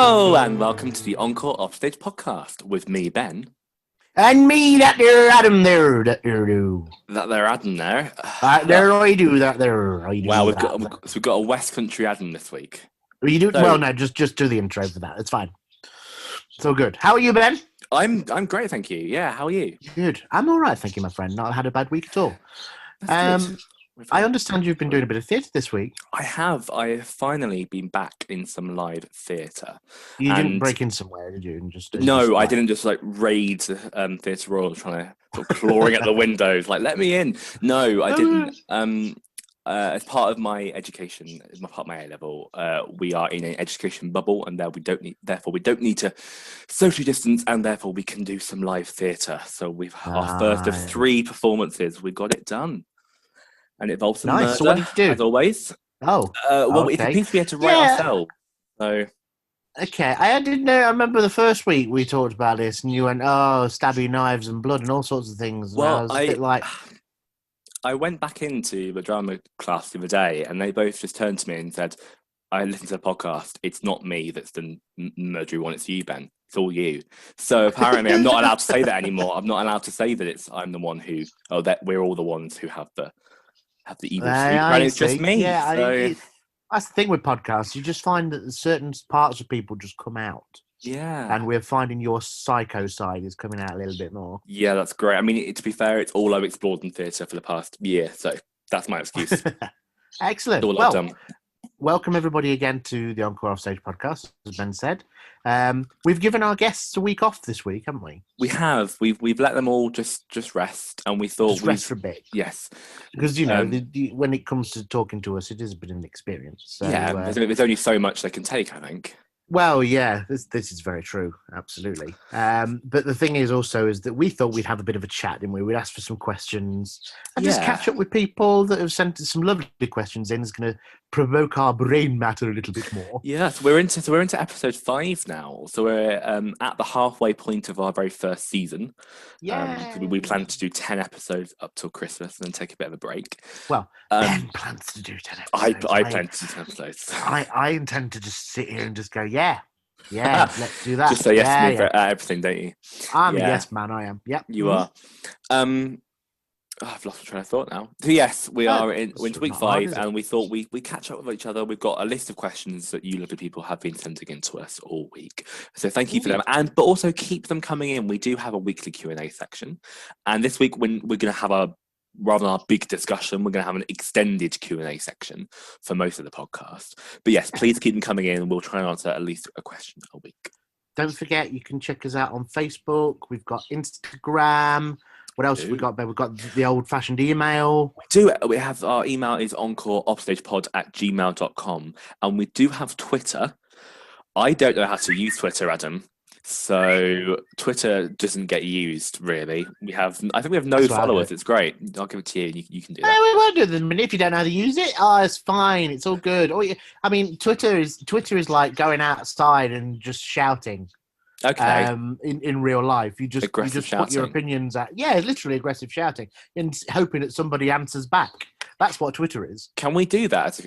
Hello and welcome to the Encore Offstage podcast with me, Ben. And me, that there Adam there, that there do. That there Adam there. That there I do, that there I do. Wow, we've that. got a West Country Adam this week. You do well. No, just do the intro for that. It's fine. It's all good. How are you, Ben? I'm great, thank you. Yeah, how are you? Good. I'm all right, thank you, my friend. Not had a bad week at all. That's good. I understand you've been doing a bit of theatre this week. I have. I have finally been back in some live theatre. You didn't break in somewhere, did you? I didn't just raid Theatre Royal trying to clawing at the windows, let me in. No, I didn't. As part of my education, as part of my A level, we are in an education bubble, and therefore we don't need to socially distance, and therefore we can do some live theatre. So we've our first of 3 performances. We got it done. And it involves some murder, so what did you do? as always. Oh, well, okay. It means we had to write ourselves. So, okay, I didn't know. I remember the first week we talked about this, and you went, "Oh, stabby knives and blood and all sorts of things." Well, I went back into the drama class the other day, and they both just turned to me and said, "I listened to the podcast. It's not me that's the murdery one. It's you, Ben. It's all you." So apparently, I'm not allowed to say that anymore. I'm not allowed to say that I'm the one who. That we're all the ones who have the evil streak, and it's just me. Yeah, so. That's the thing with podcasts. You just find that certain parts of people just come out. Yeah. And we're finding your psycho side is coming out a little bit more. Yeah, that's great. I mean, to be fair, it's all I've explored in theatre for the past year, so that's my excuse. Excellent. All I've done. Welcome everybody again to the Encore Offstage podcast, as Ben said. We've given our guests a week off this week, haven't we? We have. We've let them all just rest, and we thought rest for a bit. Yes, because when it comes to talking to us, it is a bit of an experience. So, yeah, there's only so much they can take, I think. Well, yeah, this is very true, absolutely. But the thing is also is that we thought we'd have a bit of a chat, didn't we? We'd ask for some questions and just catch up with people that have sent some lovely questions in. It's going to provoke our brain matter a little bit more. Yeah, so we're into episode 5 now. So we're at the halfway point of our very first season. Yeah, we plan to do 10 episodes up till Christmas and then take a bit of a break. Well, Ben plans to do 10 episodes. I plan to do 10 episodes. I intend to just sit here and just go, yeah, let's do that. Just say yes to me for everything, don't you? I'm a yes man, I am. Yep. You are. I've lost my train of thought now. So yes, we're into week 5, and we thought we catch up with each other. We've got a list of questions that you lovely people have been sending in to us all week. So thank you for them, but also keep them coming in. We do have a weekly Q&A section, and this week when we're going to have rather than our big discussion, we're going to have an extended Q&A section for most of the podcast. But yes, please keep them coming in, and we'll try and answer at least a question a week. Don't forget, you can check us out on Facebook. We've got Instagram. What else have we got, Ben? We've got the old-fashioned email. We do. We have our email is encoreoffstagepod@gmail.com. And we do have Twitter. I don't know how to use Twitter, Adam. So Twitter doesn't get used, really. I think we have no followers. It's great. I'll give it to you. You can do that. No, we won't do them. And if you don't know how to use it, it's fine. It's all good. I mean, Twitter is like going outside and just shouting. Okay. In real life, you just put your opinions out. Yeah, literally aggressive shouting and hoping that somebody answers back. That's what Twitter is. Can we do that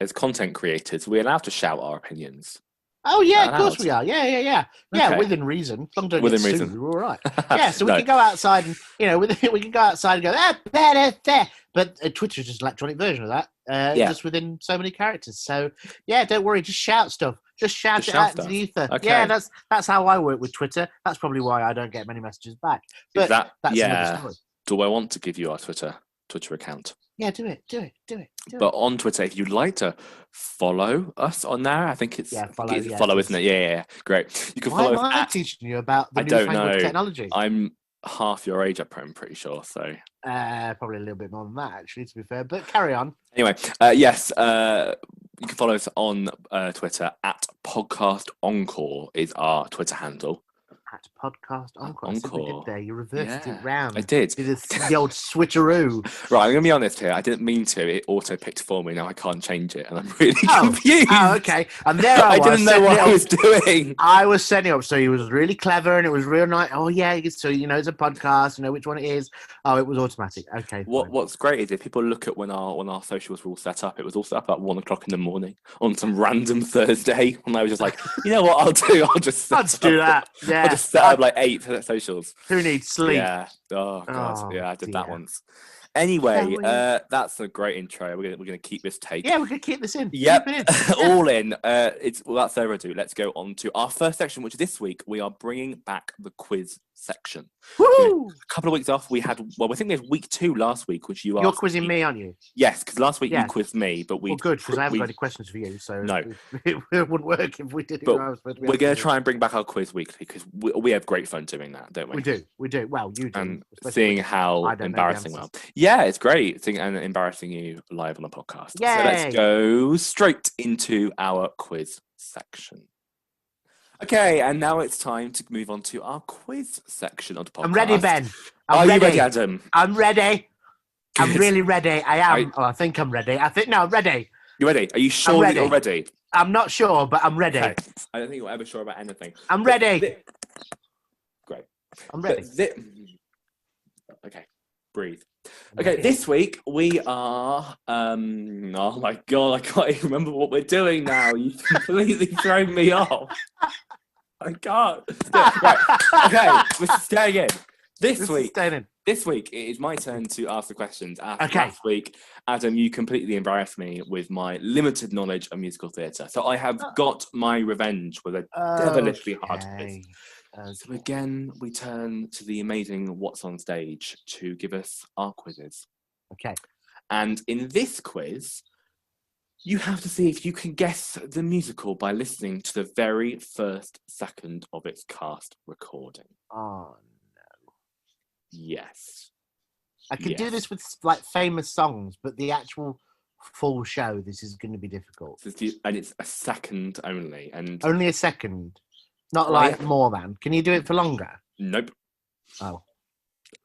as content creators? We're allowed to shout our opinions. Oh yeah, of course we are. Yeah. Okay. Within reason. Within reason, we're all right. Yeah, so we can go outside and we can go outside and go there. But Twitter is just an electronic version of that. Just within so many characters. So yeah, don't worry. Just shout stuff. Just shout it out into the ether. Okay. Yeah, that's how I work with Twitter. That's probably why I don't get many messages back. But that's another story. Do I want to give you our Twitter account? Yeah, do it. But on Twitter, if you'd like to follow us on there, I think it's follow, isn't it? Yeah. Great. You can follow us. Why am I teaching you about the newfangled technology? I'm half your age, I'm pretty sure. So probably a little bit more than that, actually, to be fair. But carry on. Anyway, yes. You can follow us on Twitter @Podcast Encore is our Twitter handle. At Podcast Encore. I see what you did there. You reversed it round. I did. Did the old switcheroo. Right, I'm going to be honest here. I didn't mean to. It auto-picked for me. Now I can't change it. And I'm really confused. Oh, okay. And there I was. I didn't know what I was doing. I was setting up. So he was really clever and it was real nice. Oh, yeah. So, it's a podcast. You know which one it is. Oh, it was automatic. Okay. What's great is if people look at when our socials were all set up, it was all set up at 1 o'clock in the morning on some random Thursday. And I was just like, you know what I'll do? I'll just do that. Yeah. I'll just set up like 8 socials. Who needs sleep? Yeah. Oh God. Yeah, I did that once. Anyway, that's a great intro. We're gonna keep this take. Yeah, we're gonna keep this in. Yep, all in. Without further ado, let's go on to our first section, which this week we are bringing back the quiz section. Woo! A couple of weeks off, I think we had week 2 last week, which you're quizzing me, aren't you? Yes, because last week you quizzed me, but good because I haven't got any questions for you, so no, it wouldn't work if we did it. We're going to try and bring back our quiz weekly because we have great fun doing that, don't we? We do. Well, you do. And seeing how embarrassing yeah, it's great seeing and embarrassing you live on the podcast. Yay! So let's go straight into our quiz section. Okay, and now it's time to move on to our quiz section of the podcast. I'm ready, Ben. Are you ready, Adam? I'm ready. Good. I'm really ready. I am. I think I'm ready. I'm ready. You ready? Are you sure that you're ready? I'm not sure, but I'm ready. Okay. I don't think you're ever sure about anything. I'm ready. Great. I'm ready. Okay, breathe. Okay, this week we are. Oh my God, I can't even remember what we're doing now. You've completely thrown me off. I can't. Right. Okay, we're staying in. This week it is my turn to ask the questions. Last week, Adam, you completely embarrassed me with my limited knowledge of musical theatre. So I have got my revenge with a devilishly hard quiz. So again, we turn to the amazing What's on Stage to give us our quizzes. Okay. And in this quiz, you have to see if you can guess the musical by listening to the very first second of its cast recording. Oh, no. Yes. I could do this with like famous songs, but the actual full show, this is going to be difficult. And it's a second only. And only a second? Not like more than. Can you do it for longer? Nope. Oh.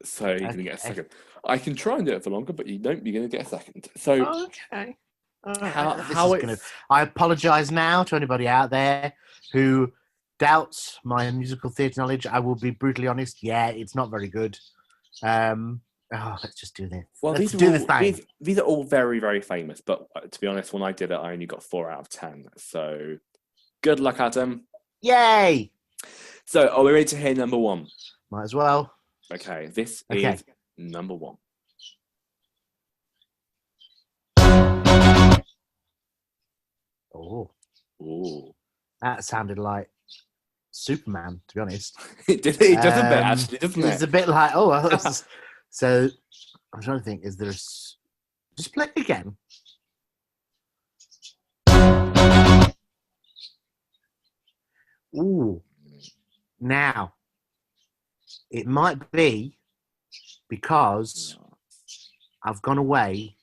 So you're going to get a second. I can try and do it for longer, but you're going to get a second. So okay. I apologise now to anybody out there who doubts my musical theatre knowledge. I will be brutally honest. Yeah, it's not very good. Let's just do this. Well, these are all very, very famous. But to be honest, when I did it, I only got 4 out of 10. So good luck, Adam. Yay! So, are we ready to hear number 1? Might as well. Okay, this is number 1. Oh. Ooh. That sounded like Superman, to be honest. It doesn't it, actually, doesn't it? It's a bit like, so I'm trying to think, is there just play again? Ooh. Now, it might be because I've gone away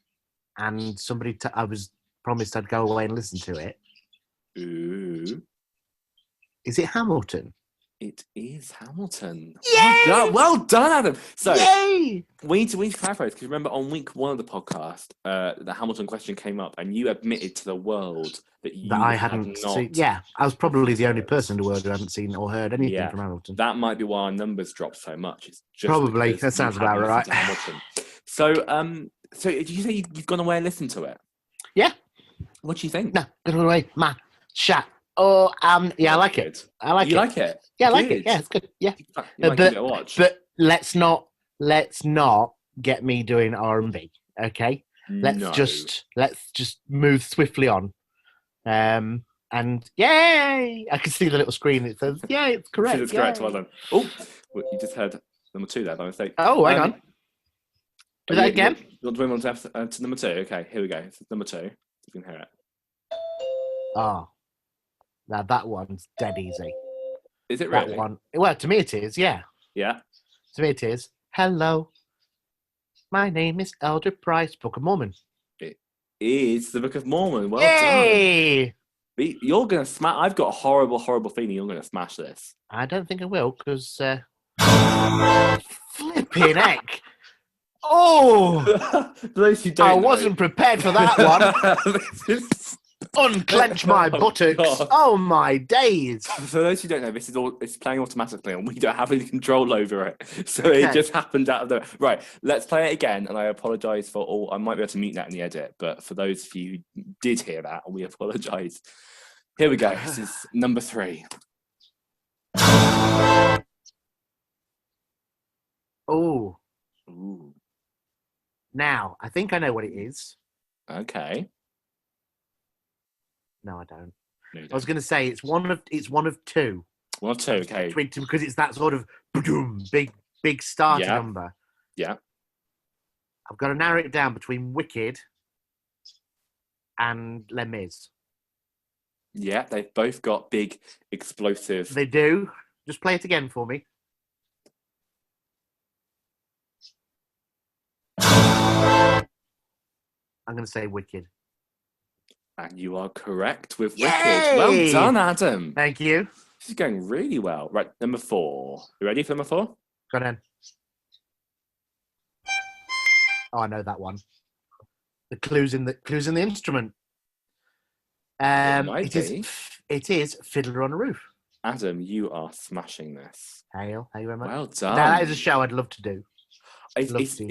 and I was promised I'd go away and listen to it. Ooh. Is it Hamilton? It is Hamilton. Yay! Well done, Adam. So Yay! we need to clarify this because remember on week 1 of the podcast, the Hamilton question came up, and you admitted to the world that I hadn't seen. Yeah, I was probably the only person in the world who hadn't seen or heard anything from Hamilton. That might be why our numbers dropped so much. It's just probably that sounds about right. Hamilton. So, so did you say you've gone away and listened to it? Yeah. What do you think? No, gone away, man. Shut. Oh, yeah, I like it. I like it. You like it? Yeah, I like it. Yeah, it's good. Yeah. You might give it a watch. But let's not get me doing R&B. Okay. Let's just move swiftly on. And yay! I can see the little screen that says, "Yay, it's correct." It's correct. Well done. Oh, you just heard number 2 there by mistake. Oh, hang on. Do that again. You want to move on to number 2? Okay, here we go. This is number 2. You can hear it. Oh. Now that one's dead easy. Is it really? That one. Well, to me it is, yeah. Yeah? To me it is. Hello. My name is Elder Price, Book of Mormon. It is the Book of Mormon. Well Yay! done. You're going to smash. I've got a horrible, horrible feeling you're going to smash this. I don't think I will, because flipping heck. Oh! For those who don't I wasn't prepared for that one. Unclench my buttocks. God. Oh my days. For those who don't know, it's playing automatically and we don't have any control over it. So it just happened out of the right. Let's play it again, and I apologise for all. I might be able to mute that in the edit, but for those of you who did hear that, we apologise. Here we go. This is number 3. Oh. Ooh. Now, I think I know what it is. Okay. No, I don't. No, you don't. I was going to say it's one of two. One of two, okay. Because it's that sort of big starter number. Yeah. I've got to narrow it down between Wicked and Les Mis. Yeah, they've both got big, explosive. They do. Just play it again for me. I'm going to say Wicked. And you are correct with Yay! Wicked. Well done, Adam. Thank you. This is going really well. Right, number 4. You ready for number 4? Go on then. Oh, I know that one. The clues in the instrument. It is Fiddler on a Roof. Adam, you are smashing this. Hail, thank you very much. Well done. Now, that is a show I'd love to do. I've never seen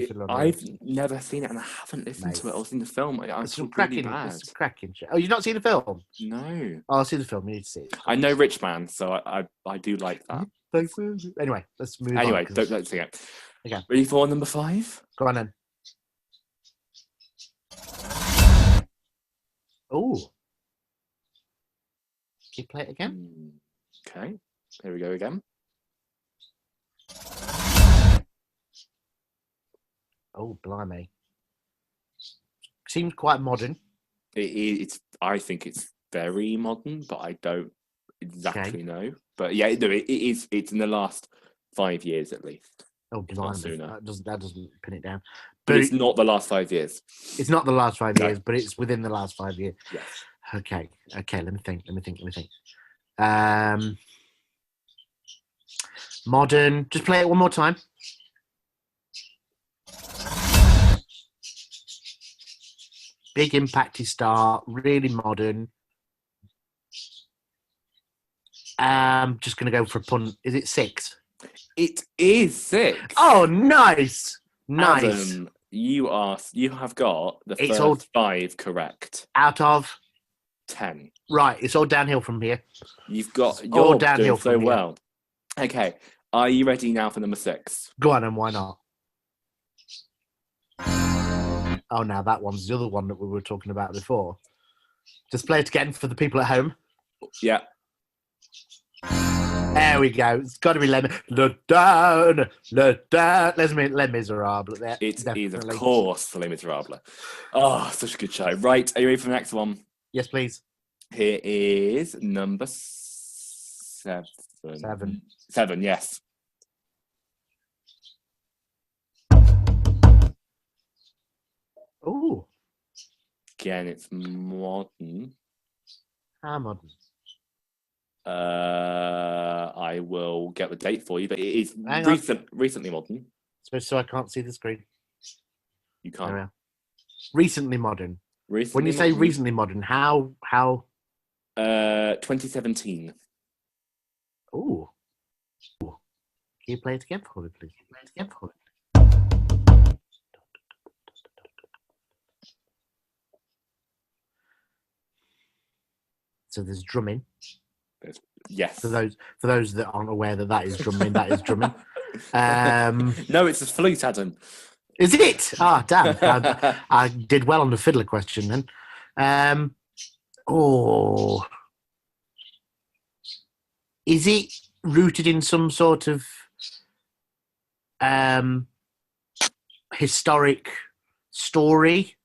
it and I haven't listened to it. I've seen the film. It's a cracking show. Oh, you've not seen the film? No. Oh, I'll see the film. You need to see it. I know Rich Man, so I do like that. Anyway, let's move on. Anyway, don't sing it. Okay. Ready for number 5? Go on then. Oh. Can you play it again? Okay. Here we go again. Oh, blimey. Seems quite modern. I think it's very modern, but I don't exactly know. But yeah, no, it is. It's in the last 5 years at least. Oh, blimey. That doesn't pin it down. But it's not the last 5 years. It's not the last 5 years, but it's within the last 5 years. Yes. Okay. Let me think. Modern. Just play it one more time. Big impacty start, really modern. Just going to go for a punt. Is it 6? It is 6. Oh, nice. Adam, you have got the first 5 correct. Out of 10. Right, it's all downhill from here. You're doing so well. Okay, are you ready now for number 6? Go on, and why not? Oh, now that one's the other one that we were talking about before. Just play it again for the people at home. Yeah. There we go. It's got to be Les Miserables. It is, of course, Les Miserables. Oh, such a good show. Right, are you ready for the next one? Yes, please. Here is number 7. 7, yes. Oh. Again, it's modern. How modern? I will get the date for you, but it is recently modern. So I can't see the screen. You can't. Recently modern. When you say recently modern, how? 2017. Oh. Can you play it again for me, please? So there's drumming. Yes. For those that aren't aware that is drumming, that is drumming. No, it's a flute, Adam. Is it? Ah, damn. I did well on the fiddler question then. Is it rooted in some sort of historic story?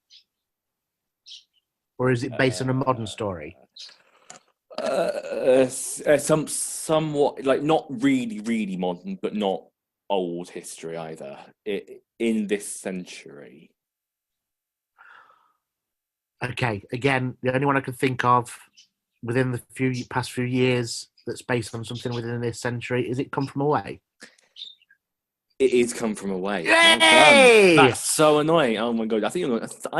Or is it based on a modern story? Somewhat, like, not really modern, but not old history either. In this century. Okay, again, the only one I could think of within the past few years that's based on something within this century? Is it Come From Away? It is Come From Away. Yay! Well, that's so annoying. Oh my god! I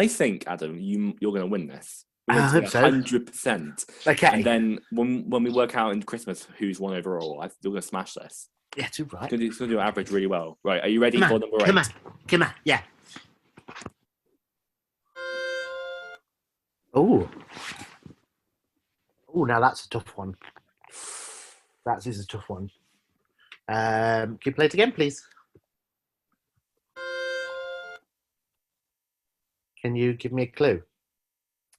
think Adam, you're going to win this. I hope so. 100%. Okay. And then when we work out in Christmas who's won overall, you're going to smash this. Yeah, too right. It's going to do average really well. Right? Are you ready for number 8? Come on. Yeah. Oh, now that's a tough one. That is a tough one. Can you play it again, please? Can you give me a clue?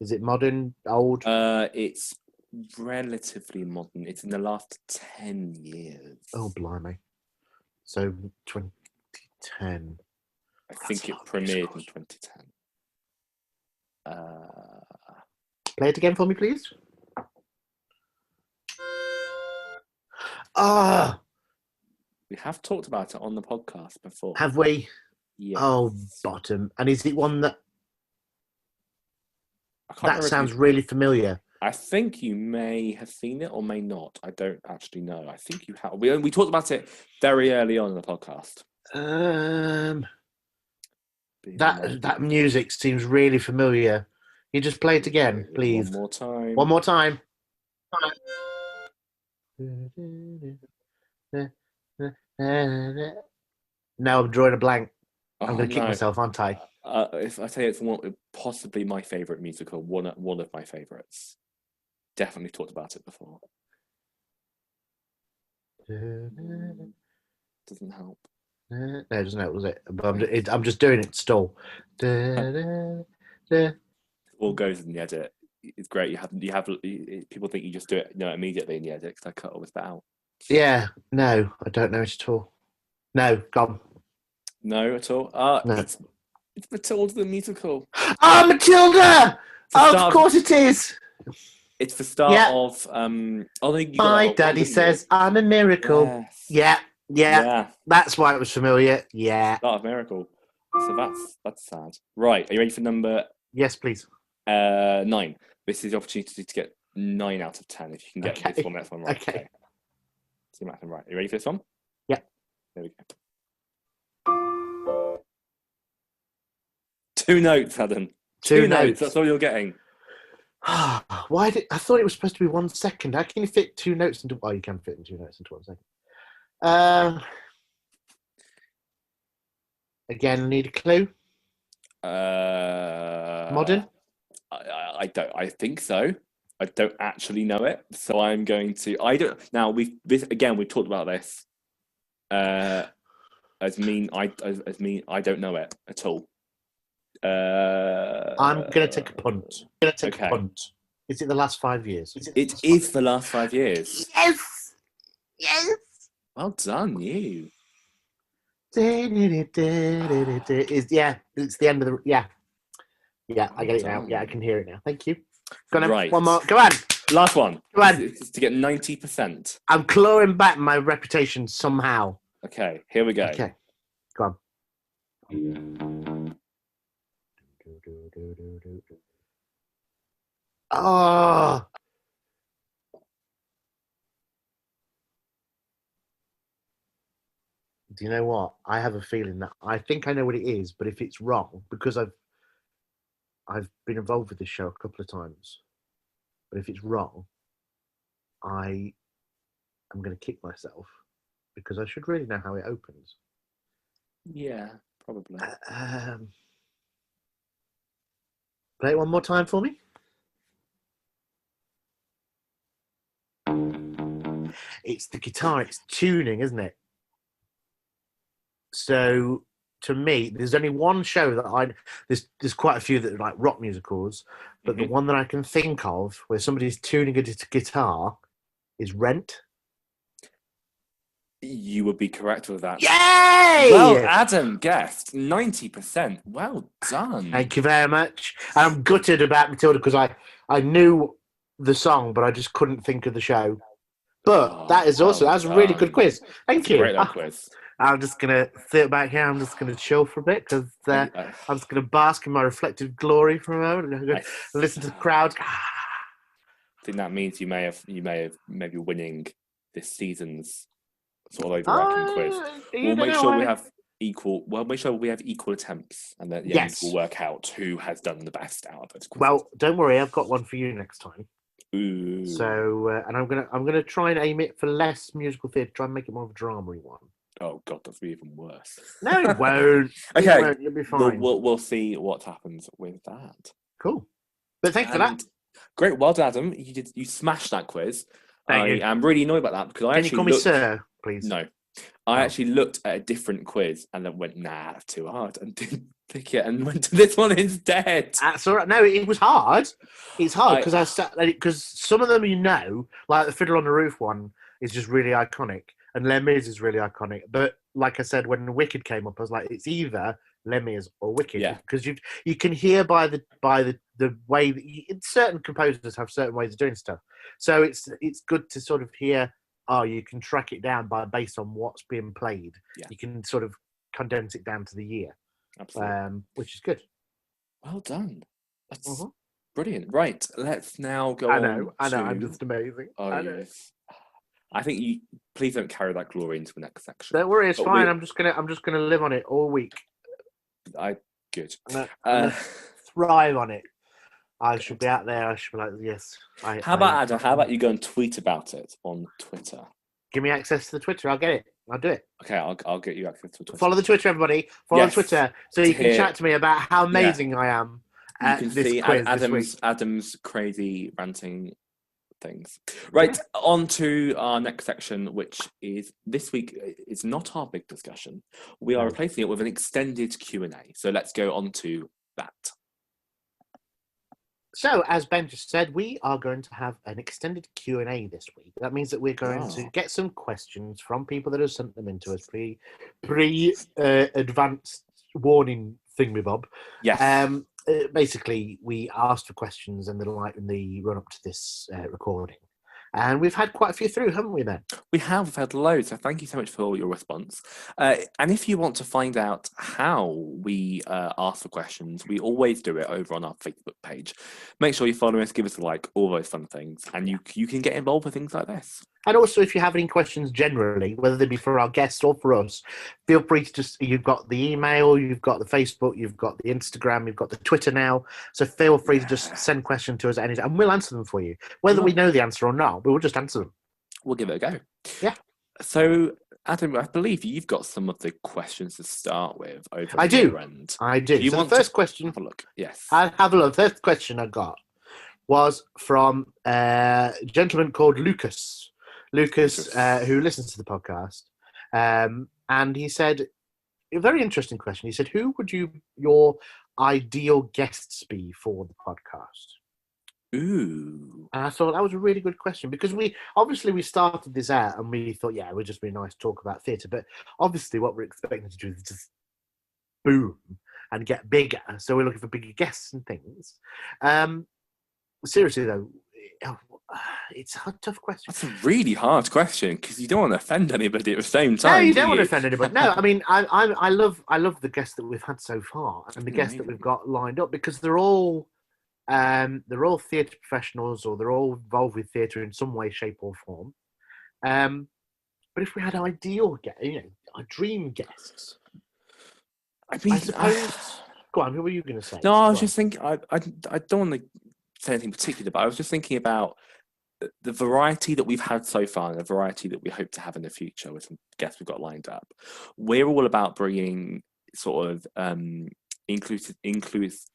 Is it modern, old? It's relatively modern. It's in the last 10 years. Oh, blimey. So 2010. I think it premiered in 2010. Play it again for me, please. We have talked about it on the podcast before. Have we? Yes. Oh, bottom. And is it one that sounds really familiar? I think you may have seen it or may not. I don't actually know. I think you have. We talked about it very early on in the podcast. That music seems really familiar. You just play it again, please. One more time. Now I'm drawing a blank. I'm going to kick myself, aren't I? If I say it's possibly my favourite musical, one of my favourites. Definitely talked about it before. Doesn't help. No, it doesn't help, does it? But I'm just doing it stall. All goes in the edit. It's great. You have people think you just do it immediately in the edit because I cut all this bit out. Yeah, no, I don't know it at all. No, gone. No, at all. No. It's Matilda the musical. Oh, Matilda! Of course it is. It's the start of. My daddy says I'm a miracle. Yes. Yeah. That's why it was familiar. Yeah. Start of Miracle. So that's sad. Right. Are you ready for number? Yes, please. 9. This is the opportunity to get 9 out of 10 if you can get this one. That's one right. Okay. See Matt, right. Are you ready for this one? Yeah. There we go. 2 notes, Adam. 2 notes. That's all you're getting. I thought it was supposed to be 1 second. How can you fit 2 notes into? Oh, you can fit 2 notes into 1 second. Again, need a clue. Modern. I don't. I think so. I don't actually know it, so I'm going to. I don't. Now we've talked about this. I don't know it at all. I'm going to take a punt. A punt. Is it the last 5 years? It is the last 5 years. Yes. Well done, you. It's the end of the. Yeah, I get it now. Yeah, I can hear it now. Thank you. Go on, right. One more. Go on. Last one. Go on. It's to get 90%. I'm clawing back my reputation somehow. Okay, here we go. Okay, go on. Oh. Do you know what? I have a feeling that I think I know what it is, but if it's wrong, because I've been involved with this show a couple of times, but if it's wrong, I am going to kick myself because I should really know how it opens. Yeah, probably. Play it one more time for me. It's the guitar, it's tuning, isn't it? So to me, there's only one show that there's quite a few that are like rock musicals, but the one that I can think of where somebody's tuning a guitar is Rent. You would be correct with that. Yay! Well, Adam guessed 90%. Well done. Thank you very much. I'm gutted about Matilda because I knew the song, but I just couldn't think of the show. But that is also that's a really good quiz. Thank you. Great quiz. I'm just gonna sit back here. I'm just gonna chill for a bit because I'm just gonna bask in my reflective glory for a moment and listen to the crowd. think that means you may have maybe winning this season's sort of overarching quiz. We'll make sure we have equal. Well, make sure we have equal attempts, and at the end we'll work out who has done the best out of those quizzes. Well, don't worry, I've got one for you next time. Ooh. So, and I'm gonna try and aim it for less musical theatre. Try and make it more of a drama-y one. Oh God, that's even worse. No, it won't. Okay, it won't. You'll be fine. We'll see what happens with that. Cool. But thanks for that. Great, well done, Adam. You smashed that quiz. Thank you. I'm really annoyed about that because Can you call me sir, please? No, I actually looked at a different quiz and then went, nah, that's too hard, and didn't pick it and went to this one instead. That's all right. No, it was hard. It's hard because some of them, like the Fiddle on the Roof one is just really iconic, and Les Mis is really iconic. But like I said, when Wicked came up, I was like, it's either Les Mis or Wicked, because you can hear by the way that certain composers have certain ways of doing stuff. So it's good to sort of hear. Oh, you can track it down based on what's being played. Yeah. You can sort of condense it down to the year. Absolutely. Which is good. Well done. That's brilliant. Right, let's now go on. I know, I'm just amazing. Oh, I know. Yes. I think please don't carry that glory into the next section. Don't worry, it's fine. I'm just gonna live on it all week. Good. I'm gonna thrive on it. I should be out there. I should be like, yes. How about Adam? How about you go and tweet about it on Twitter? Give me access to the Twitter. I'll get it. I'll do it. Okay, I'll get you access to Twitter. Follow the Twitter, everybody. Follow Twitter so you can chat to me about how amazing I am. You can see Adam's crazy ranting things. Right, on to our next section, which is this week. It's not our big discussion. We are replacing it with an extended Q&A. So let's go on to that. So, as Ben just said, we are going to have an extended Q&A this week. That means that we're going to get some questions from people that have sent them into us advanced warning thingamabob. Yes. Basically, we asked for questions in the run up to this recording. And we've had quite a few through, haven't we, Ben? We have. We've had loads. So thank you so much for your response. And if you want to find out how we ask for questions, we always do it over on our Facebook page. Make sure you follow us, give us a like, all those fun things. And you can get involved with things like this. And also, if you have any questions generally, whether they be for our guests or for us, feel free to you've got the email, you've got the Facebook, you've got the Instagram, you've got the Twitter now. So feel free to just send questions to us at any time, and we'll answer them for you. Whether we know the answer or not, we'll just answer them. We'll give it a go. Yeah. So, Adam, I believe you've got some of the questions to start with over I do. End. I do. So the first question. Have a look. Yes. I'll have a look. The first question I got was from a gentleman called Lucas. Lucas, who listens to the podcast, and he said, a very interesting question. He said, who would your ideal guests be for the podcast? Ooh. And I thought that was a really good question, because we started this out and we thought, it would just be nice to talk about theatre, but obviously what we're expecting to do is just boom and get bigger. So we're looking for bigger guests and things. Seriously though, it's a tough question. That's a really hard question, because you don't want to offend anybody at the same time. No, you don't want to offend anybody. No, I mean, I love the guests that we've had so far and the guests that we've got lined up, because they're all theatre professionals, or they're all involved with theatre in some way, shape, or form. But if we had ideal guests, our dream guests, I suppose. Go on. What were you going to say? No, I was just thinking. I don't want to say anything particular, but I was just thinking about the variety that we've had so far and the variety that we hope to have in the future with some guests we've got lined up. We're all about bringing sort of inclusive.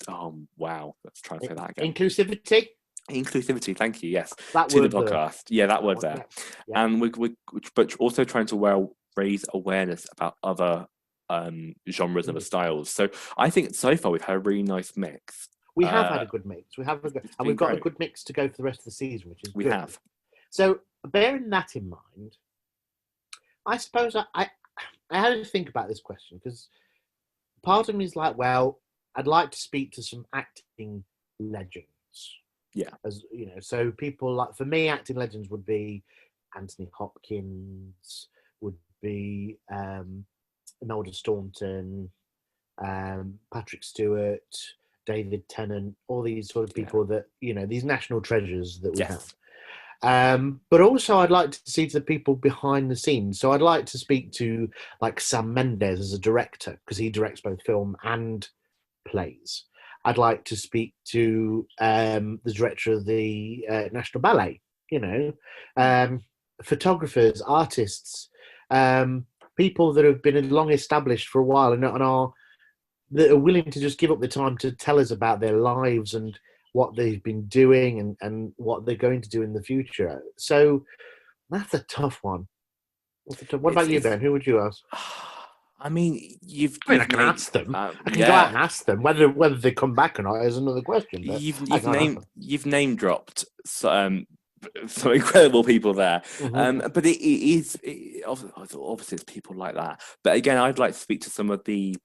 Oh wow, let's try and say that again. Inclusivity. Thank you. Yes, that to word the podcast. There. Yeah, that word there. Yeah. And we're but also trying to raise awareness about other genres and other styles. So I think so far we've had a really nice mix. We have had a good mix. We've got a good mix to go for the rest of the season, which is good. We have. So, bearing that in mind, I suppose I had to think about this question, because part of me is like, well, I'd like to speak to some acting legends. Yeah. As so people like, for me, acting legends would be Anthony Hopkins, would be Imelda Staunton, Patrick Stewart, David Tennant, all these sort of people that, these national treasures that we have. But also, I'd like to see the people behind the scenes. So I'd like to speak to like Sam Mendes as a director, because he directs both film and plays. I'd like to speak to the director of the National Ballet, photographers, artists, people that have been long established for a while and are that are willing to just give up the time to tell us about their lives and what they've been doing and what they're going to do in the future. So that's a tough one. What about you, Ben? Who would you ask? I mean, I can ask them. I can go out and ask them whether they come back or not is another question. You've name dropped some incredible people there, but it is obviously it's people like that. But again, I'd like to speak to some of the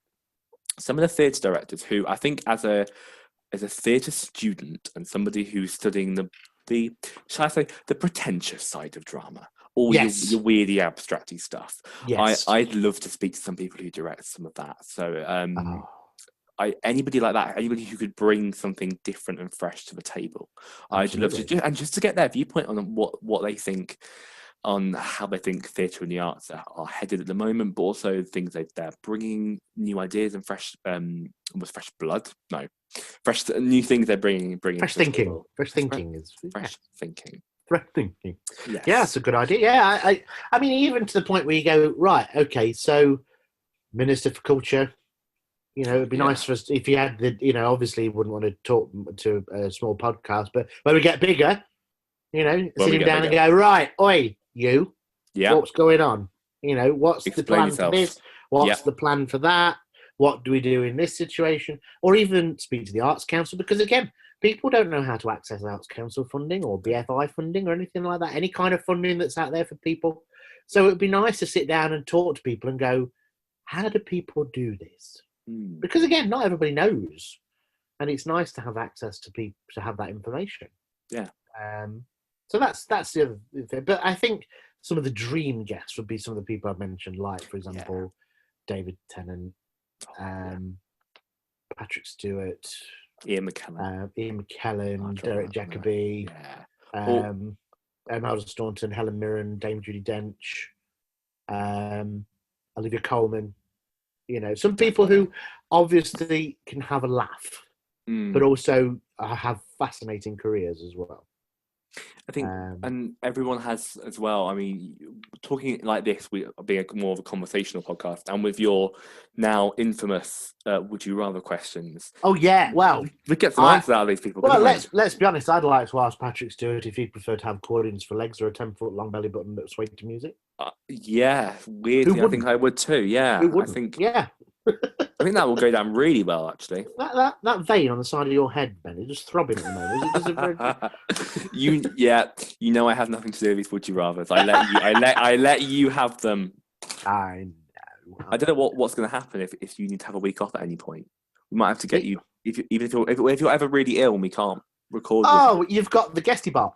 theatre directors who I think as a theatre student and somebody who's studying the shall I say the pretentious side of drama. All your weirdy abstracty stuff. Yes. I'd love to speak to some people who direct some of that. So anybody like that, anybody who could bring something different and fresh to the table. Absolutely. I'd love to, and just to get their viewpoint on what they think, on how they think theatre and the arts are headed at the moment, but also things they're bringing new ideas and fresh, almost fresh blood. No, fresh new things they're bringing. Fresh thinking. Fresh thinking. Fresh thinking. Yes. Yeah, that's a good idea. Yeah, I mean, even to the point where you go, right, okay, so Minister for Culture, it'd be nice for us if you had obviously you wouldn't want to talk to a small podcast, but when we get bigger, sit him down and go, right, oi, you, what's going on? What's the plan for this? What's the plan for that? What do we do in this situation? Or even speak to the Arts Council, because again, people don't know how to access Arts Council funding or BFI funding or anything like that, any kind of funding that's out there for people. So it would be nice to sit down and talk to people and go, how do people do this? Because again, not everybody knows. And it's nice to have access to people to have that information. Yeah. So that's the other thing. But I think some of the dream guests would be some of the people I've mentioned, like, for example, David Tennant, Patrick Stewart, Ian McKellen, Derek Jacobi, Imelda Staunton, Helen Mirren, Dame Judi Dench, Olivia Colman. Some people who obviously can have a laugh, but also have fascinating careers as well. I think, and everyone has as well. I mean, talking like this, we being more of a conversational podcast, and with your now infamous "Would you rather" questions. Oh yeah, well, we get some answers out of these people. Well, let's be honest. I'd like to ask Patrick Stewart if he preferred to have accordions for legs or a 10-foot long belly button that swayed to music. Yeah, weirdly, I think I would too. Yeah, I think. Yeah. I think that will go down really well, actually. That vein on the side of your head, Ben, is just throbbing at the moment. I have nothing to do with these would you rather's. I let you have them. I know. I don't know what's going to happen if you need to have a week off at any point. We might have to get you if you're ever really ill and we can't record. Oh, you've got the Guesty Bot.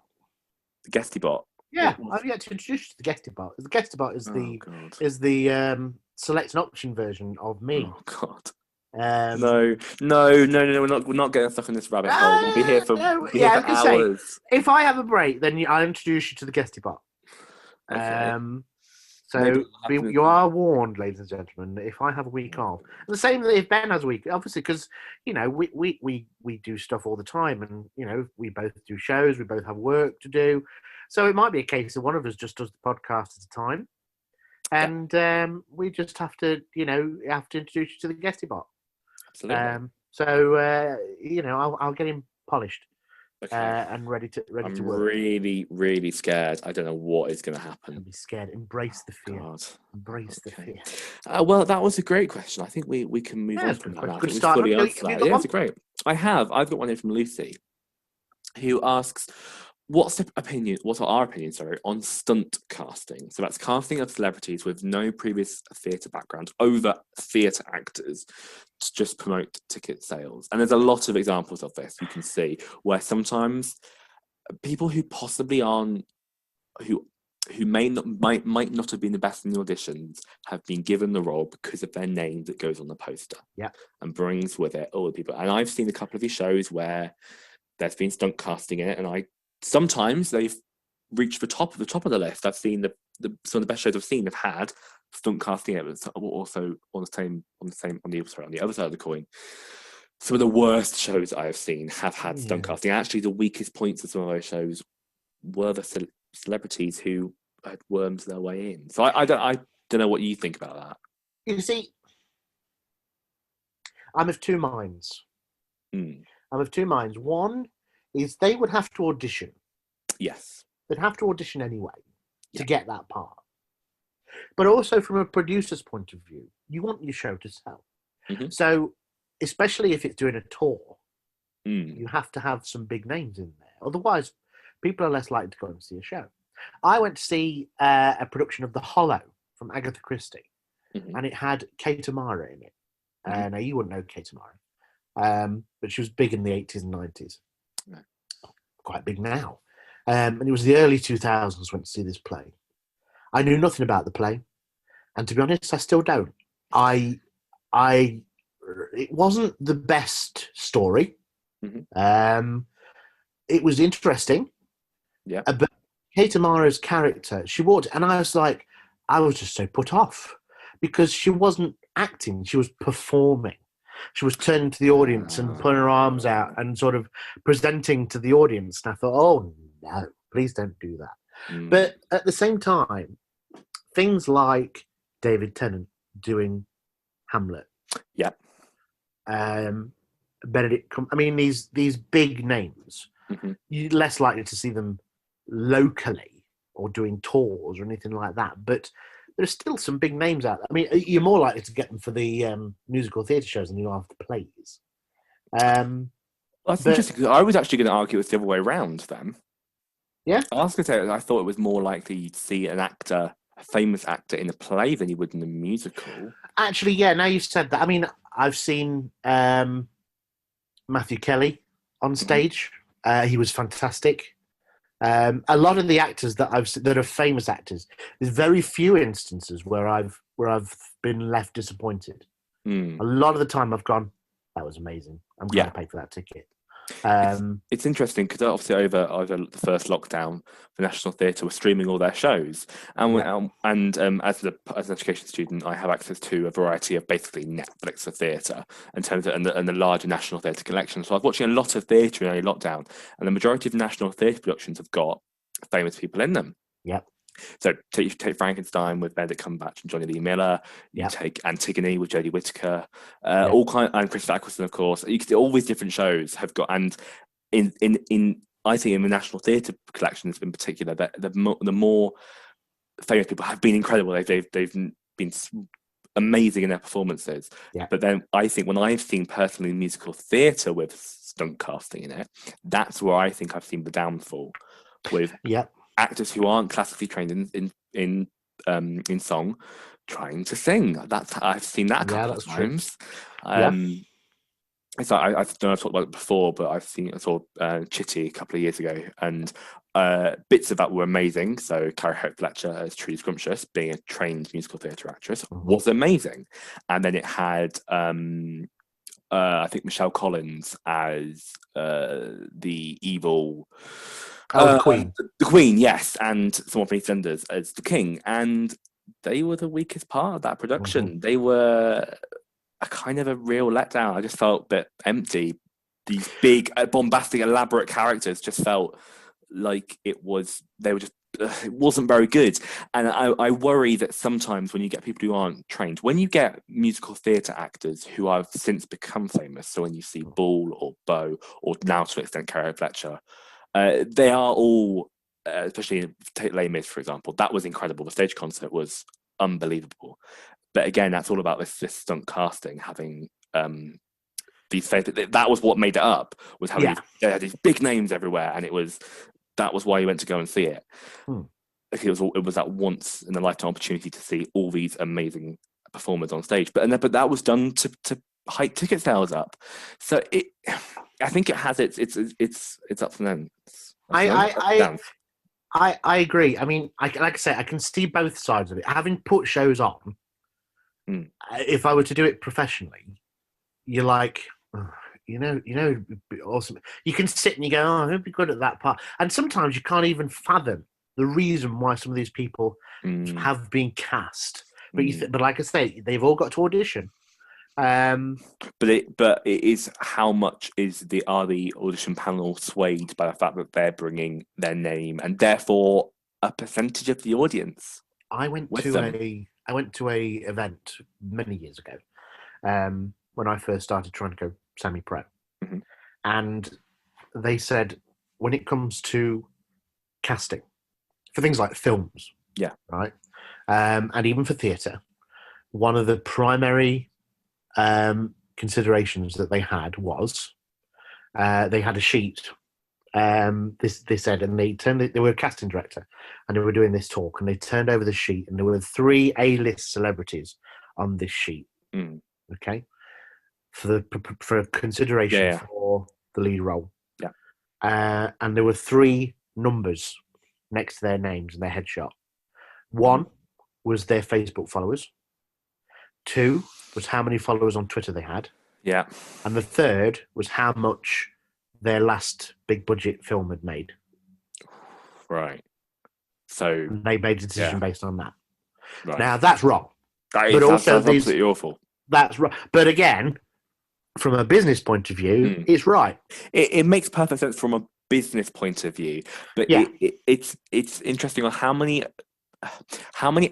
The Guesty Bot. Yeah, I've yet to introduce the Guesty Bot. The Guesty Bot is the select an option version of me. Oh God. No, we're not getting stuck in this rabbit hole. We'll be here for hours. Say, if I have a break, then I'll introduce you to the Guesty Bot. Okay. So you are warned, ladies and gentlemen, that if I have a week off, and the same if Ben has a week, obviously, because we do stuff all the time, and we both do shows, we both have work to do, so it might be a case that one of us just does the podcast at a time, and we just have to introduce you to the Guesty Bot. Absolutely. I'll get him polished. Okay. And ready to work. I'm really, really scared. I don't know what is going to happen. Don't be scared. Embrace the fear. God. Embrace the fear. Well, that was a great question. I think we can move on from that. Good start. Yeah, it's great. I've got one in from Lucy, who asks, what's our opinion, on stunt casting? So that's casting of celebrities with no previous theatre background over theatre actors to just promote ticket sales. And there's a lot of examples of this you can see, where sometimes people who possibly aren't, who might not have been the best in the auditions, have been given the role because of their name that goes on the poster. Yeah. And brings with it all the people. And I've seen a couple of these shows where there's been stunt casting in it, and sometimes they've reached the top of the list. I've seen some of the best shows I've seen have had stunt casting elements. Also on the other side of the coin, some of the worst shows I have seen have had stunt casting. Actually, the weakest points of some of those shows were the celebrities who had wormed their way in. So I don't know what you think about that. You see, I'm of two minds. I'm of two minds. One is they would have to audition. Yes. They'd have to audition anyway to get that part. But also from a producer's point of view, you want your show to sell. So, especially if it's doing a tour, you have to have some big names in there. Otherwise, people are less likely to go and see a show. I went to see a production of The Hollow from Agatha Christie, and it had Kate Amara in it. Now, you wouldn't know Kate Amara, but she was big in the 80s and 90s. No. Quite big now. And it was the early 2000s went to see this play. I knew nothing about the play, and to be honest, I still don't. It wasn't the best story. It was interesting. Yeah. But Kate Amara's character, she walked, and I was just so put off because she wasn't acting; she was performing. She was turning to the audience and putting her arms out and sort of presenting to the audience. And I thought, oh no, please don't do that. But at the same time, things like David Tennant doing Hamlet. Yeah. Benedict, these big names, you're less likely to see them locally or doing tours or anything like that. But there's still some big names out there. I mean, you're more likely to get them for the musical theatre shows than you are for the plays. That's interesting, because I was actually going to argue it's the other way around then. Yeah? I was going to say, I thought it was more likely you'd see a famous actor in a play than you would in a musical. Actually, yeah, now you've said that. I mean, I've seen Matthew Kelly on stage. He was fantastic. A lot of the actors that are famous actors, there's very few instances where I've been left disappointed. A lot of the time I've gone, that was amazing. I'm going to pay for that ticket. It's interesting because obviously over the first lockdown, the National Theatre was streaming all their shows, and as an education student, I have access to a variety of basically Netflix of theatre in terms of and the larger National Theatre collection. So I was watching a lot of theatre in early lockdown, and the majority of national theatre productions have got famous people in them. Yep. So take Frankenstein with Benedict Cumberbatch and Johnny Lee Miller. You take Antigone with Jodie Whittaker. And Christopher Eccleston, of course. You can see all these different shows have got, and in I think in the National Theatre collections in particular, the more famous people have been incredible. They've been amazing in their performances. Yeah. But then I think when I've seen personally musical theatre with stunt casting in it, that's where I think I've seen the downfall with. Actors who aren't classically trained in song trying to sing. I've seen that a couple of times. So I don't know, I've talked about it before, but I saw Chitty a couple of years ago, and bits of that were amazing. So Carrie Hope Fletcher as Trudy Scrumptious, being a trained musical theatre actress, was amazing. And then it had I think Michelle Collins as the evil. The Queen. The Queen, yes, and someone from EastEnders as the King, and they were the weakest part of that production. They were a kind of a real letdown. I just felt a bit empty. These big, bombastic, elaborate characters just felt like it wasn't very good. And I worry that sometimes when you get people who aren't trained, when you get musical theatre actors who have since become famous, so when you see Ball or Bow, or now to an extent Carrie Fletcher, they are all, especially take Les Mis, for example, that was incredible. The stage concert was unbelievable. But again, that's all about this stunt casting, having these that was what made it up, was having these big names everywhere, and that was why you went to go and see it. It was that once in a lifetime opportunity to see all these amazing performers on stage. But that was done to hike ticket sales up. So I think it has its ups and downs. I agree. I mean, like I say, I can see both sides of it. Having put shows on, if I were to do it professionally, you're like, it'd be awesome. You can sit and you go, oh, who'd be good at that part? And sometimes you can't even fathom the reason why some of these people have been cast. But but like I say, they've all got to audition. But it is, how much are the audition panel swayed by the fact that they're bringing their name and therefore a percentage of the audience? I went to a event many years ago when I first started trying to go semi-pro, and they said when it comes to casting for things like films, right, and even for theatre, one of the primary considerations that they had was they had a sheet. They said, and they were a casting director, and they were doing this talk, and they turned over the sheet, and there were 3 A-list celebrities on this sheet. Okay, for consideration for the lead role. And there were 3 numbers next to their names and their headshot. 1 was their Facebook followers. 2 was how many followers on Twitter they had. Yeah. And the 3rd was how much their last big budget film had made. Right. So and they made a decision based on that. Right. Now that's wrong. That's absolutely awful. That's right. But again, from a business point of view, it's right. It makes perfect sense from a business point of view. But it's interesting on how many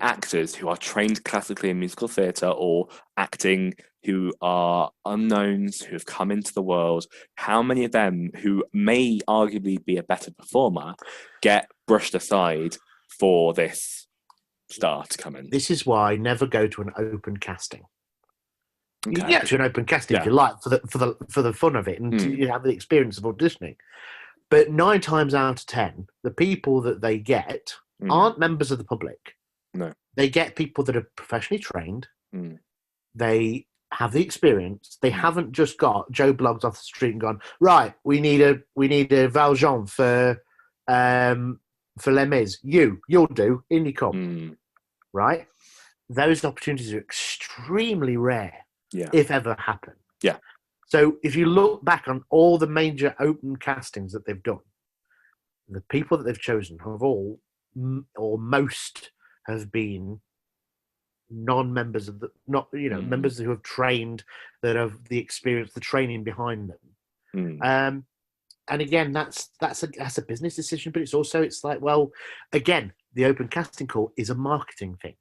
actors who are trained classically in musical theatre or acting, who are unknowns, who have come into the world, how many of them who may arguably be a better performer get brushed aside for this star to come in? This is why I never go to an open casting. Okay. You can get to an open casting if you like for the fun of it and you have the experience of auditioning. But 9 times out of 10, the people that they get aren't members of the public. No. They get people that are professionally trained. They have the experience. They haven't just got Joe Bloggs off the street and gone, right, we need a Valjean for Les Mis. You'll do, in you come. Right? Those opportunities are extremely rare, if ever happen. Yeah. So if you look back on all the major open castings that they've done, the people that they've chosen have all, or most, have been non-members of members who have trained, that have the experience, the training behind them. And again, that's a business decision, but it's like, well, again, the open casting call is a marketing thing.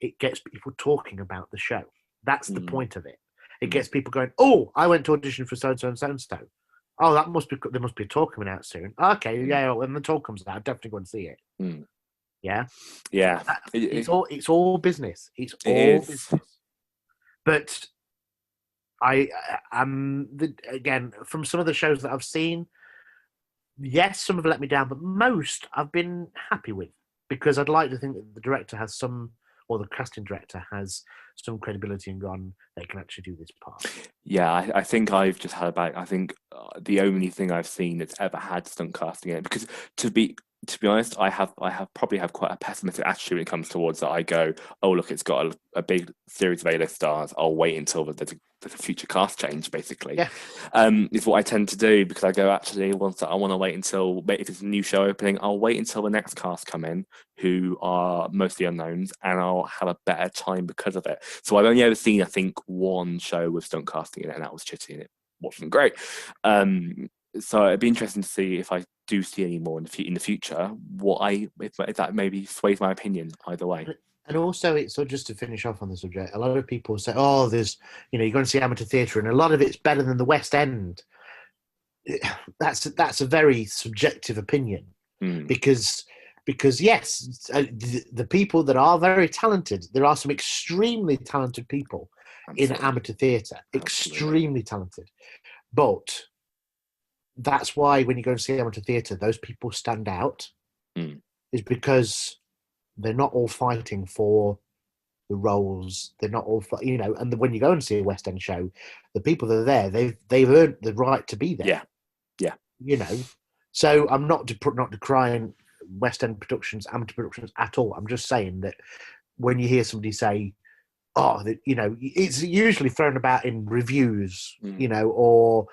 It gets people talking about the show. That's the point of it. It gets people going, oh, I went to audition for so-and-so and so-and-so. Oh, there must be a talk coming out soon. Okay, when the talk comes out, I'm definitely going to see it. Yeah? Yeah. It's all business. It's all business. But again, from some of the shows that I've seen, yes, some have let me down, but most I've been happy with, because I'd like to think that the director has or the casting director has some credibility and gone, they can actually do this part. Yeah, I think I've just had I think the only thing I've seen that's ever had stunt casting in it, because to be honest, I probably have quite a pessimistic attitude when it comes towards that. I go, oh look, it's got a big series of A-list stars. I'll wait until there's a future cast change, basically. Yeah. Is what I tend to do, because I go, actually, I want to wait until, if it's a new show opening, I'll wait until the next cast come in, who are mostly unknowns, and I'll have a better time because of it. So I've only ever seen, I think, one show with stunt casting in it, and that was Chitty, and it wasn't great. So it'd be interesting to see if I do see any more in the future, if that maybe sways my opinion either way. And also, it's just to finish off on the subject, a lot of people say, oh, there's, you're going to see amateur theatre and a lot of it's better than the West End. That's a very subjective opinion, because yes, the people that are very talented, there are some extremely talented people in amateur theatre, extremely talented. But that's why when you go and see amateur theatre, those people stand out, is because they're not all fighting for the roles. They're not all, and when you go and see a West End show, the people that are there, they've earned the right to be there. Yeah. So I'm not decrying West End productions, amateur productions at all. I'm just saying that when you hear somebody say, oh, it's usually thrown about in reviews, or,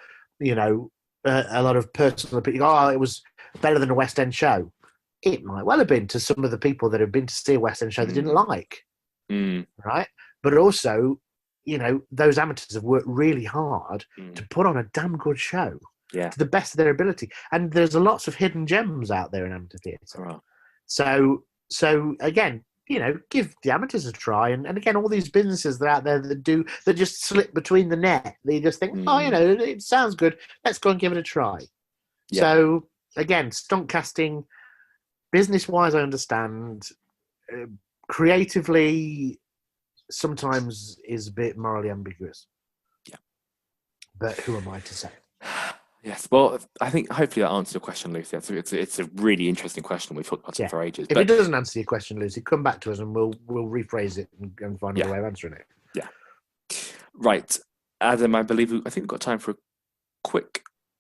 a lot of personal opinion. Oh, it was better than a West End show. it might well have been to some of the people that have been to see a West End show they didn't like, right? But also, those amateurs have worked really hard to put on a damn good show to the best of their ability. And there's lots of hidden gems out there in amateur theatre. Right. So again, give the amateurs a try. And again, all these businesses that are out there that just slip between the net. They just think, it sounds good. Let's go and give it a try. Yeah. So again, stunt casting, business-wise, I understand. Creatively, sometimes is a bit morally ambiguous. Yeah. But who am I to say? Yes, well, I think hopefully that answers your question, Lucy. It's a really interesting question. We've talked about it for ages. If it doesn't answer your question, Lucy, come back to us and we'll rephrase it and find a way of answering it. Yeah. Right. Adam, I think we've got time for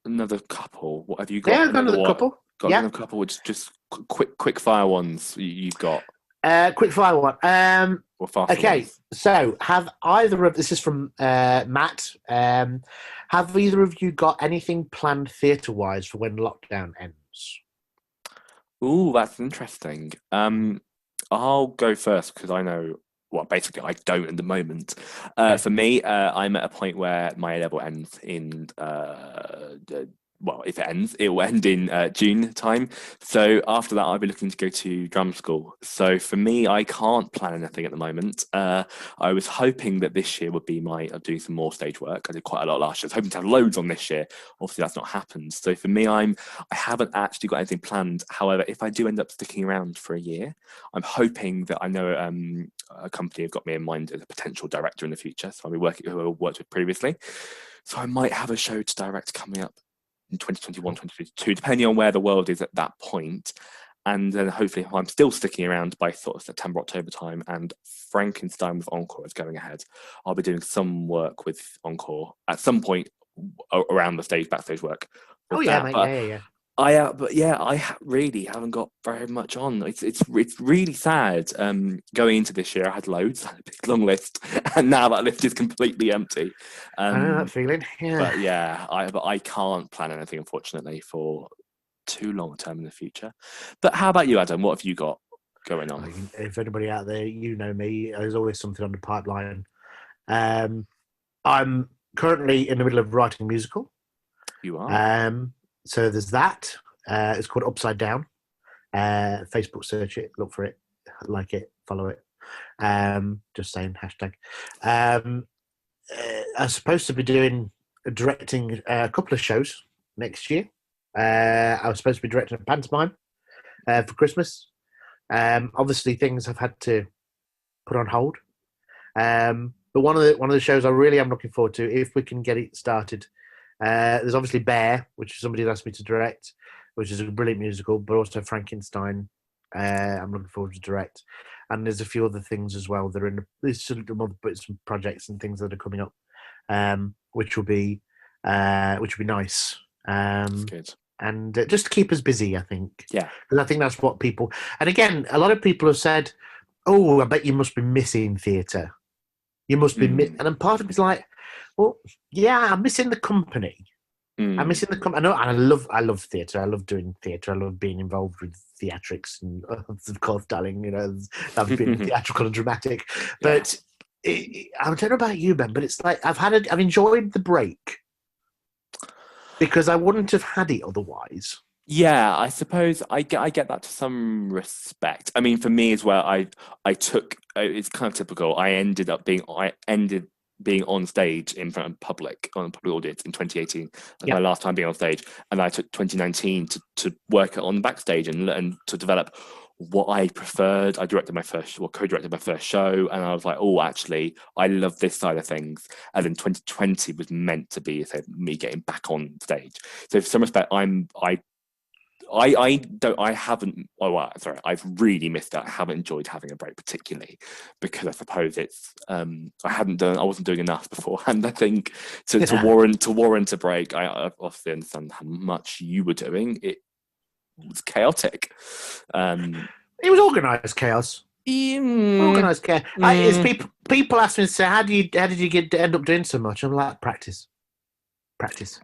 another couple. What have you got? Yeah, I've got another couple. Another couple, which is just quick fire ones you've got. Quick fire one. Okay, ones. So have either of this is from Matt. Have either of you got anything planned theatre-wise for when lockdown ends? Ooh, that's interesting. I'll go first because I know. Well, basically, I don't at the moment. For me, I'm at a point where my A-level ends in if it ends, it will end in June time. So after that, I'll be looking to go to drum school. So for me, I can't plan anything at the moment. I was hoping that this year would be doing some more stage work. I did quite a lot last year. I was hoping to have loads on this year. Obviously, that's not happened. So for me, I haven't actually got anything planned. However, if I do end up sticking around for a year, I'm hoping that I know a company have got me in mind as a potential director in the future. So I'll be working who I worked with previously. So I might have a show to direct coming up in 2021, 2022, depending on where the world is at that point. And then hopefully if I'm still sticking around by sort of September, October time, and Frankenstein with Encore is going ahead, I'll be doing some work with Encore at some point around the backstage work. Mate, yeah. I really haven't got very much on. It's really sad. Going into this year, I had loads, a big long list, and now that list is completely empty. I know that feeling. Yeah, but I can't plan anything, unfortunately, for too long term in the future. But how about you, Adam? What have you got going on? If anybody out there, me, there's always something on the pipeline. I'm currently in the middle of writing a musical. You are. So there's that. It's called Upside Down. Facebook, search it, look for it, like it, follow it. Just saying, hashtag. I'm supposed to be directing a couple of shows next year. I was supposed to be directing a pantomime for Christmas. Obviously, things have had to put on hold. But one of the shows I really am looking forward to, if we can get it started. There's obviously Bear, which somebody asked me to direct, which is a brilliant musical, but also Frankenstein. I'm looking forward to direct, and there's a few other things as well that are there's some projects and things that are coming up, which will be nice. Good. And just to keep us busy, I think. Yeah, because I think that's what people. And again, a lot of people have said, "Oh, I bet you must be missing theatre. You must be," and then part of it's like, well, yeah, I'm missing the company. I'm missing the company. I love theatre. I love doing theatre. I love being involved with theatrics, and of course, darling, I've been theatrical and dramatic. But I don't know about you, Ben, but it's like I've enjoyed the break because I wouldn't have had it otherwise. Yeah, I suppose I get that to some respect. I mean, for me as well, I took it's kind of typical. I ended being on stage in front of public audience in 2018. That's my last time being on stage, and I took 2019 to work on the backstage and to develop what I preferred. I co-directed my first show, and I was like, oh, actually, I love this side of things. And then 2020 was meant to be me getting back on stage. So, for some respect, I've really missed out. I haven't enjoyed having a break particularly because I suppose it's I wasn't doing enough beforehand. I think to warrant a break. I obviously understand how much you were doing. It was chaotic. It was organised chaos. Organised chaos. People ask me, "Say, how did you end up doing so much?" I'm like, practice. Practice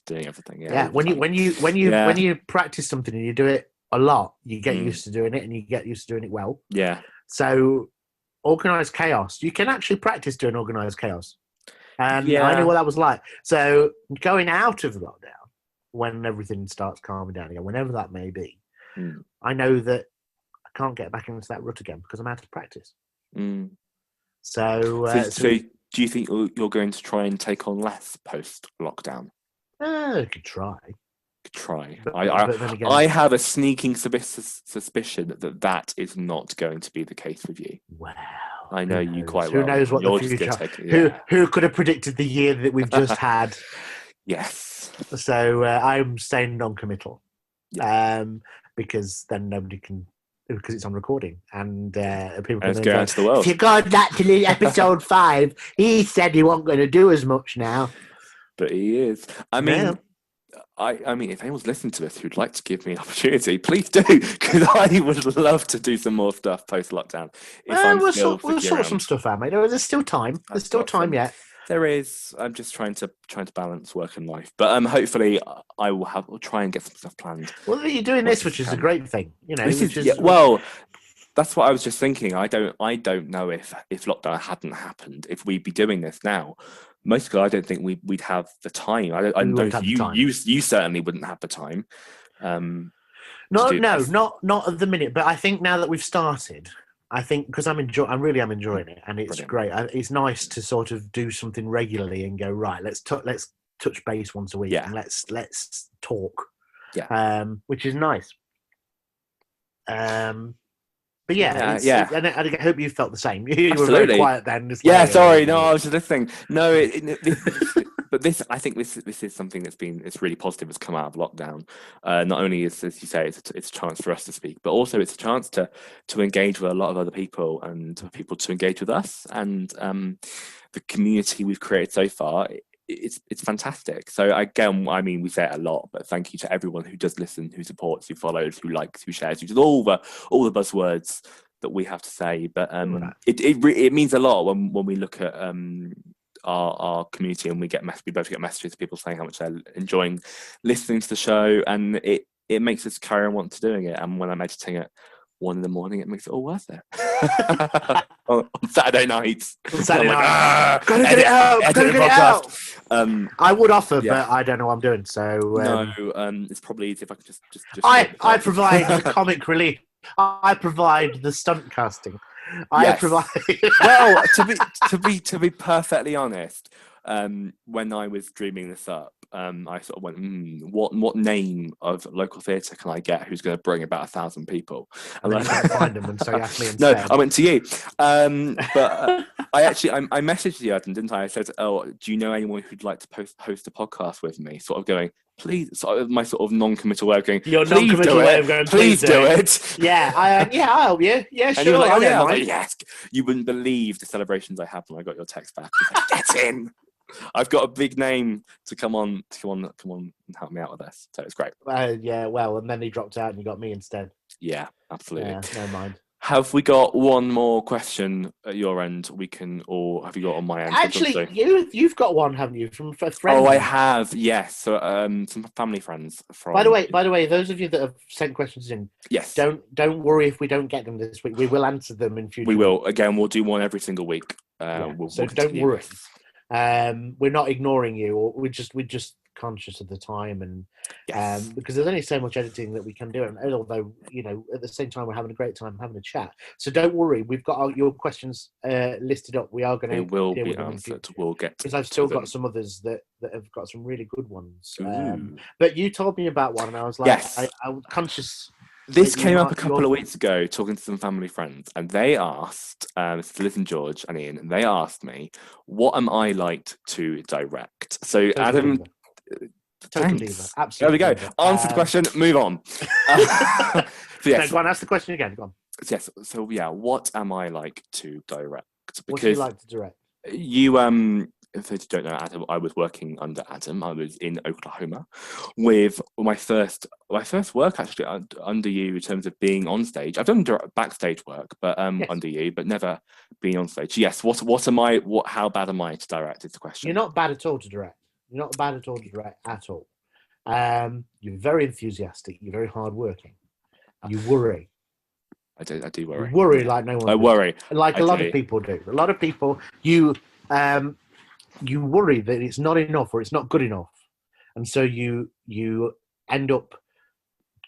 doing everything. Yeah. When you practice something and you do it a lot, you get used to doing it, and you get used to doing it well. Yeah. So organized chaos, you can actually practice doing organized chaos. And I knew what that was like. So going out of lockdown, when everything starts calming down again, whenever that may be, I know that I can't get back into that rut again because I'm out of practice. So do you think you're going to try and take on less post-lockdown? I could try. But then again, I have a sneaking suspicion that is not going to be the case with you. Wow. I know you quite well. Who knows what the future... Who could have predicted the year that we've just had? Yes. So I'm staying non-committal. Yeah. Because then nobody can... Because it's on recording. And people can go out to the world. If you got that to episode 5, he said he wasn't going to do as much now. But he is. I mean... I mean, if anyone's listening to this who'd like to give me an opportunity, please do, because I would love to do some more stuff post-lockdown. We'll sort some stuff out, mate. There's still time. There's still time yet. There is. I'm just trying to balance work and life, but hopefully I'll try and get some stuff planned. Well, you're doing this, which is a great thing. You know, that's what I was just thinking. I don't know if lockdown hadn't happened, if we'd be doing this now. Mostly, I don't think we'd have the time. I don't know if you certainly wouldn't have the time. Not at the minute. But I think now that we've started, I think because I really am enjoying it, and it's great. It's nice to sort of do something regularly and go right. Let's touch base once a week, and let's talk. Yeah. Which is nice. But and I hope you felt the same. You were very quiet then. Sorry, no, I was just listening. No, but I think this is something it's really positive. It's come out of lockdown. Not only is, as you say, it's a chance for us to speak, but also it's a chance to engage with a lot of other people and people to engage with us and the community we've created so far. It's fantastic. So again, I mean, we say it a lot, but thank you to everyone who does listen, who supports, who follows, who likes, who shares, who does all the buzzwords that we have to say. But it means a lot when we look at our community and we both get messages of people saying how much they're enjoying listening to the show, and it makes us carry on wanting to doing it. And when I'm editing it 1 a.m, it makes it all worth it. on Saturday nights. Gotta get it out. Gotta get it out. I would offer, but I don't know what I'm doing. So it's probably easy if I could just. I provide the comic relief. I provide the stunt casting. I provide. Well, to be perfectly honest, when I was dreaming this up, I sort of went, what name of local theatre can I get who's going to bring about 1,000 people? And then you can't find them, and so you asked me instead. No, I went to you. But I messaged you, Adam, didn't I? I said, do you know anyone who'd like to host a podcast with me? Sort of going, please, sort of my sort of non-committal way of going, your non-committal way of going, please do it. Yeah, I'll help you. Yeah, sure. And you were like, yes. You wouldn't believe the celebrations I had when I got your text back. I was like, get in. I've got a big name to come on and help me out with this. So it's great. And then he dropped out and you got me instead. Yeah, absolutely. Yeah, no mind. Have we got one more question at your end? Or have you got on my end? Actually, you've got one, haven't you, from a friend? Oh, I have. Yes. So, some family friends. By the way, those of you that have sent questions in, yes, don't worry if we don't get them this week. We will answer them in future. We will. Again, we'll do one every single week. We'll don't worry. We're not ignoring you, or we're just conscious of the time, and because there's only so much editing that we can do, and although at the same time we're having a great time having a chat, so don't worry, we've got your questions listed up. We are going to they will be answered. We'll get because I've still got some others that have got some really good ones. But you told me about one, and I was like, yes. I was conscious. This came up a couple of weeks ago, talking to some family friends, and they asked, Liz and George and Ian, and they asked me, what am I like to direct? So Adam, thanks. Absolutely. There we go. Answer the question, move on. So go on, ask the question again. Go on. Yes. So what am I like to direct? Because what do you like to direct? You if you don't know Adam, I was working under Adam. I was in Oklahoma with my first work actually under you in terms of being on stage. I've done backstage work, but under you, but never been on stage. Yes. What am I? How bad am I to direct? Is the question. You're not bad at all to direct. You're not bad at all to direct at all. You're very enthusiastic. You're very hardworking. You worry. I do worry. You worry like no one I does. worry. Like a lot of people do. A lot of people, you worry that it's not enough or it's not good enough. And so you end up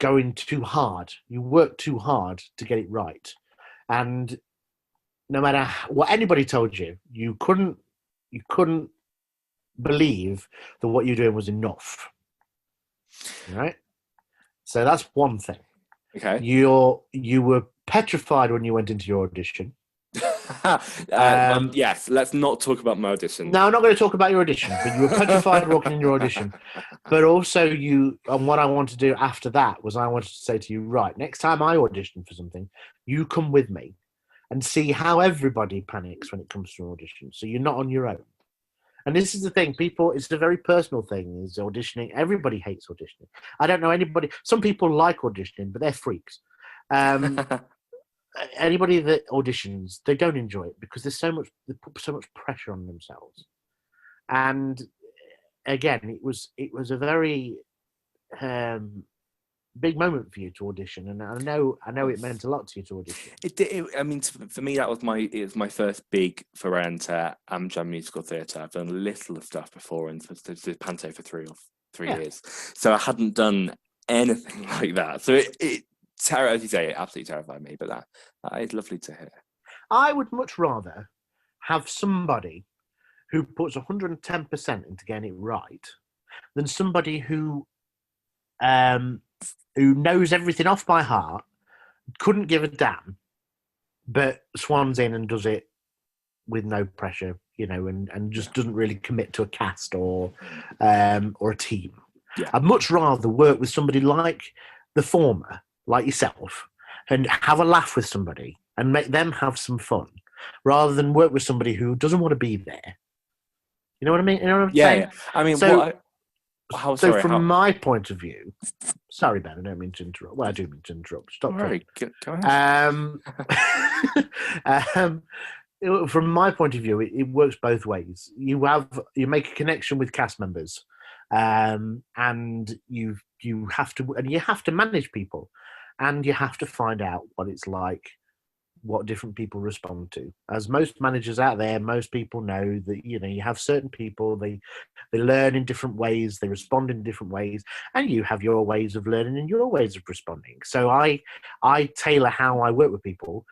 going too hard. You work too hard to get it right. And no matter what anybody told you, you couldn't believe that what you're doing was enough. Right? So that's one thing. Okay. You were petrified when you went into your audition. Yes, let's not talk about my audition. No, I'm not going to talk about your audition, but you were petrified walking in your audition. But also and what I wanted to do after that was I wanted to say to you, right, next time I audition for something, you come with me and see how everybody panics when it comes to an audition. So you're not on your own. And this is the thing, people, it's a very personal thing, is auditioning. Everybody hates auditioning. I don't know anybody. Some people like auditioning, but they're freaks. Anybody that auditions, they don't enjoy it because they put so much pressure on themselves. And again, it was a very big moment for you to audition, and I know it meant a lot to you to audition. It did. I mean, for me, it was my first big foray into Amjam musical theatre. I've done a little of stuff before and did panto for 3 years, so I hadn't done anything like that. So it as you say, it absolutely terrified me. But that is lovely to hear. I would much rather have somebody who puts 110% into getting it right than somebody who knows everything off by heart, couldn't give a damn, but swans in and does it with no pressure, and just doesn't really commit to a cast or a team. Yeah. I'd much rather work with somebody like the former, like yourself, and have a laugh with somebody and make them have some fun, rather than work with somebody who doesn't want to be there. You know what I mean? You know what I'm saying? Yeah. I mean, from my point of view, sorry, Ben, I don't mean to interrupt. Well, I do mean to interrupt. Stop. Right, go ahead. From my point of view, it works both ways. You make a connection with cast members, and you have to manage people, and you have to find out what it's like, what different people respond to. As most managers out there, most people know that you have certain people, they learn in different ways, they respond in different ways, and you have your ways of learning and your ways of responding. So I tailor how I work with people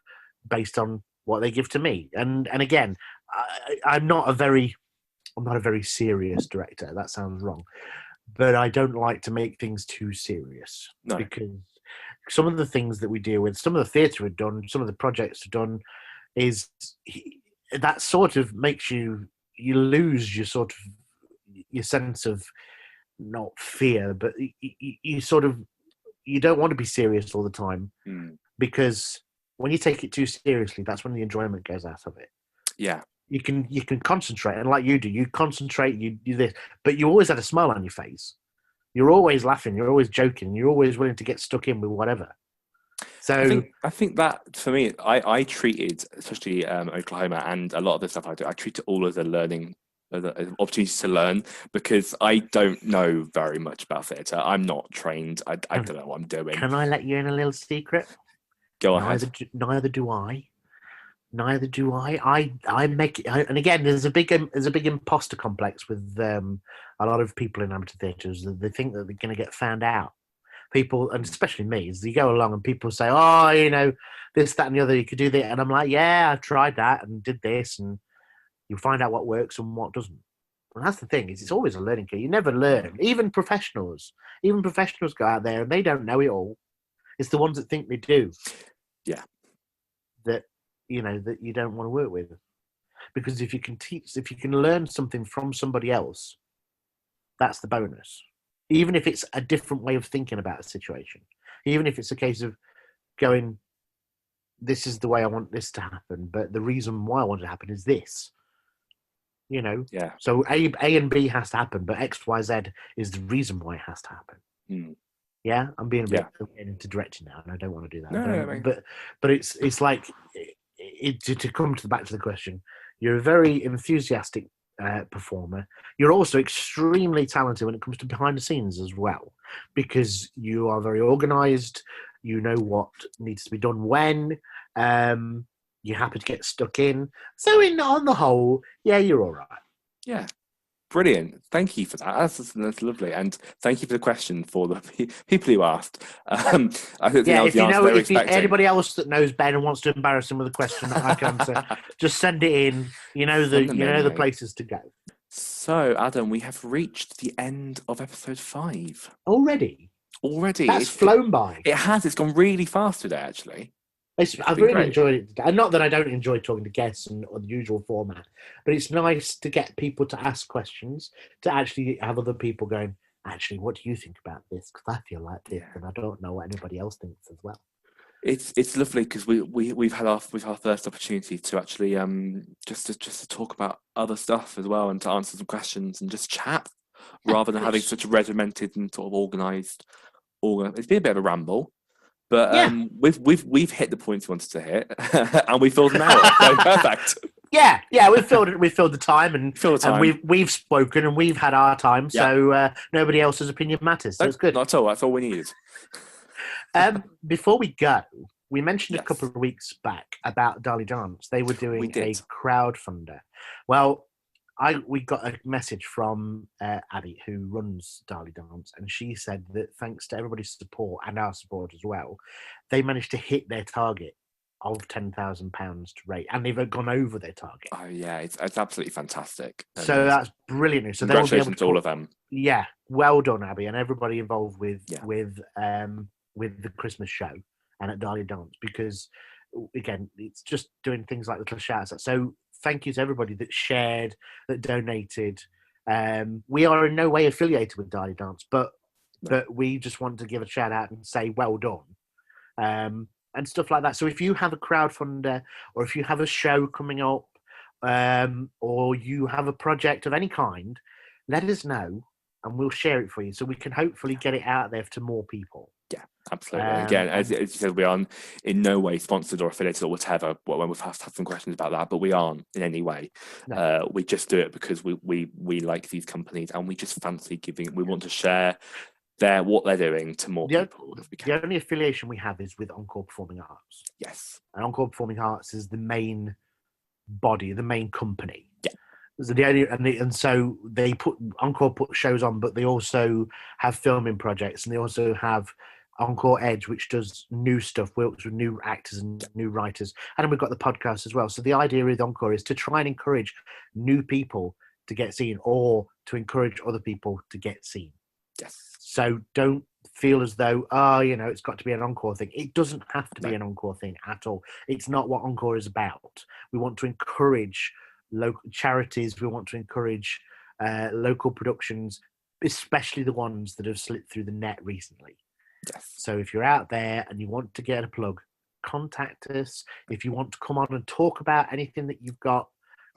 based on what they give to me. And again, I'm not a very serious director. That sounds wrong, but I don't like to make things too serious. No. Because some of the things that we deal with, some of the theatre we've done, some of the projects we've done, is that sort of makes you lose your sort of your sense of, not fear, but you don't want to be serious all the time, because when you take it too seriously, that's when the enjoyment goes out of it. Yeah. You can concentrate, and like you do, you concentrate, you do this, but you always had a smile on your face. You're always laughing. You're always joking. You're always willing to get stuck in with whatever. So I think that for me, I treated, especially Oklahoma and a lot of the stuff I do, I treat it all as a learning, opportunities to learn, because I don't know very much about theatre. I'm not trained. I don't know what I'm doing. Can I let you in a little secret? Go ahead. Neither do I. I make it, and again, there's a big imposter complex with a lot of people in amateur theatres. They think that they're going to get found out. People, and especially me, as you go along and people say, "Oh, this, that, and the other, you could do that," and I'm like, "Yeah, I've tried that and did this," and you find out what works and what doesn't. And that's the thing, is it's always a learning curve. You never learn. Even professionals go out there and they don't know it all. It's the ones that think they do. Yeah. That you don't want to work with, because if you can learn something from somebody else, that's the bonus. Even if it's a different way of thinking about a situation, even if it's a case of going, this is the way I want this to happen, but the reason why I want it to happen is this. Yeah. So A and B has to happen, but X, Y, Z is the reason why it has to happen. Yeah, I'm being a bit into directing now, and I don't want to do that. But it's like, to come back to the question, you're a very enthusiastic performer. You're also extremely talented when it comes to behind the scenes as well, because you are very organised. You know what needs to be done when. You're happy to get stuck in. So on the whole, yeah, you're all right. Yeah. Brilliant. Thank you for that. That's lovely. And thank you for the question for the people who asked. I think that was the answer they were expecting. Anybody else that knows Ben and wants to embarrass him with a question that I can answer, just send it in. You know the places to go. So, Adam, we have reached the end of episode 5. Already? That's flown by. It has. It's gone really fast today, actually. I've really enjoyed it today. Not that I don't enjoy talking to guests and the usual format, but it's nice to get people to ask questions, to actually have other people going, actually, what do you think about this? Because I feel like this, and I don't know what anybody else thinks as well. It's lovely because we've had our first opportunity to actually just to talk about other stuff as well, and to answer some questions and just chat rather than having such a regimented and sort of organised. It's been a bit of a ramble. But we've hit the points we wanted to hit, and we filled an hour. So perfect. Yeah, we've filled the time, and we've spoken, and we've had our time. Yeah. So nobody else's opinion matters. So it's good. Not at all. That's all we needed. Before we go, we mentioned a couple of weeks back about Darlie Dance. They were doing a crowdfunder. Well, we got a message from Abby, who runs Darlie Dance, and she said that thanks to everybody's support and our support as well, they managed to hit their target of £10,000 to rate, and they've gone over their target. Oh yeah, it's absolutely fantastic. So that's brilliant. So congratulations to all of them. Yeah, well done, Abby, and everybody involved with the Christmas show and at Darlie Dance, because again, it's just doing things like little shouts. So thank you to everybody that shared, that donated. We are in no way affiliated with Darlie Dance, but we just want to give a shout out and say well done, and stuff like that. So if you have a crowdfunder, or if you have a show coming up, or you have a project of any kind, let us know and we'll share it for you, so we can hopefully get it out there to more people. Yeah, absolutely. Again, as you said, we are in no way sponsored or affiliated or whatever. When we've had some questions about that, but we aren't in any way. No. We just do it because we like these companies, and we just fancy giving. We want to share what they're doing to more people. The only affiliation we have is with Encore Performing Arts. Yes, and Encore Performing Arts is the main body, the main company. Yeah. So so they Encore put shows on, but they also have filming projects, and they also have Encore Edge, which does new stuff, works with new actors and new writers, and then we've got the podcast as well. So the idea with Encore is to try and encourage new people to get seen, or to encourage other people to get seen. Yes. So don't feel as though it's got to be an Encore thing. It doesn't have to be an Encore thing at all. It's not what Encore is about. We want to encourage local charities. We want to encourage local productions, especially the ones that have slipped through the net recently. Yes. So if you're out there and you want to get a plug, contact us. If you want to come on and talk about anything that you've got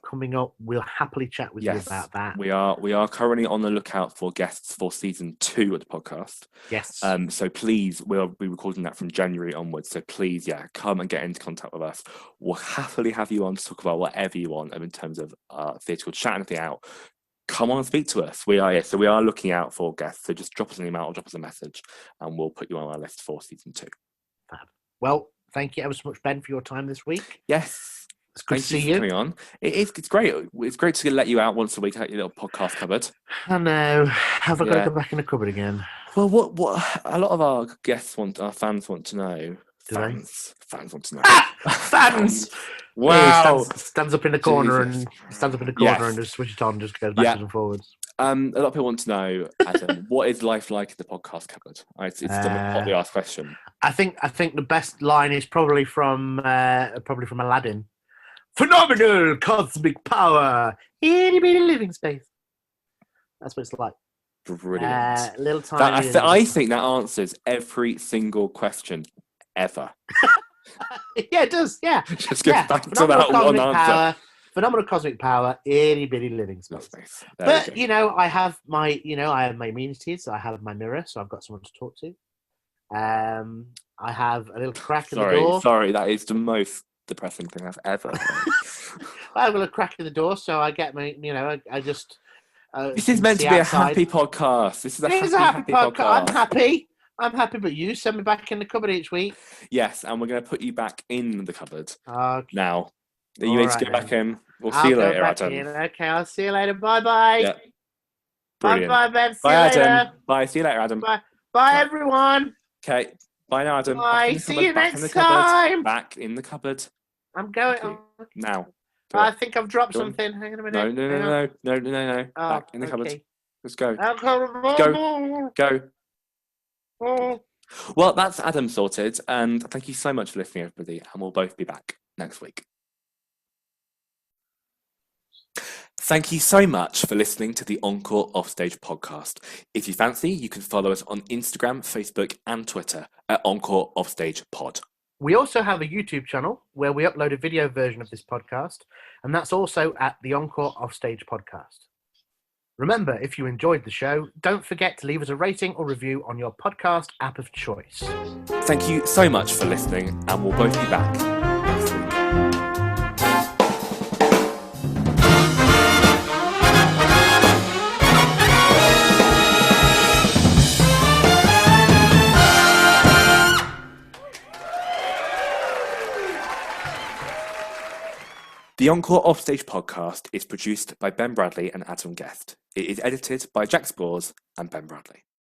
coming up, we'll happily chat with you about that. We are currently on the lookout for guests for season 2 of the podcast. Yes. So please, we'll be recording that from January onwards. So please, come and get into contact with us. We'll happily have you on to talk about whatever you want in terms of theatre, chat anything out. Come on and speak to us. We are looking out for guests. So just drop us an email or drop us a message, and we'll put you on our list for season 2. Fab. Well, thank you ever so much, Ben, for your time this week. Yes. It's good to see you. Coming on. It's great. It's great to let you out once a week out your little podcast cupboard. I know. Have I got to go back in the cupboard again? Well, what a lot of our fans want to know. Fans want to know. Fans! Wow. Stands up in the corner and just switches on, just goes backwards and forwards. A lot of people want to know, Adam, what is life like in the podcast cupboard? It's the hotly asked question. I think the best line is probably from Aladdin. Phenomenal cosmic power, itty bitty living space. That's what it's like. Brilliant. Little tiny. I think that answers every single question ever. Yeah, it does. Yeah. Just get back to that one answer. Phenomenal cosmic power, itty bitty living space. But I have my immunities. I have my mirror, so I've got someone to talk to. I have a little crack in the door. Sorry, that is the most depressing thing I've ever heard. I have a little crack in the door, so I get my, I just. This is meant to be a happy podcast. This is a happy podcast. I'm happy. I'm happy, but you send me back in the cupboard each week. Yes, and we're going to put you back in the cupboard now. Are you ready to go back in? We'll see you later, Adam. Okay, I'll see you later. Bye-bye. Yeah. Brilliant. Bye, Bev. Bye, Adam. Bye. See you later, Adam. Bye, everyone. Okay. Bye now, Adam. Bye. See you next time. Back in the cupboard. I'm going. Now. I think I've dropped something. Hang on a minute. No. Back in the cupboard. Let's go. Go. Well, that's Adam sorted. And thank you so much for listening, everybody. And we'll both be back next week. Thank you so much for listening to the Encore Offstage podcast. If you fancy, you can follow us on Instagram, Facebook, and Twitter at Encore Offstage Pod. We also have a YouTube channel where we upload a video version of this podcast, and that's also at the Encore Offstage podcast. Remember, if you enjoyed the show, don't forget to leave us a rating or review on your podcast app of choice. Thank you so much for listening, and we'll both be back next week. The Encore Offstage podcast is produced by Ben Bradley and Adam Guest. It is edited by Jack SPOORS and Ben Bradley.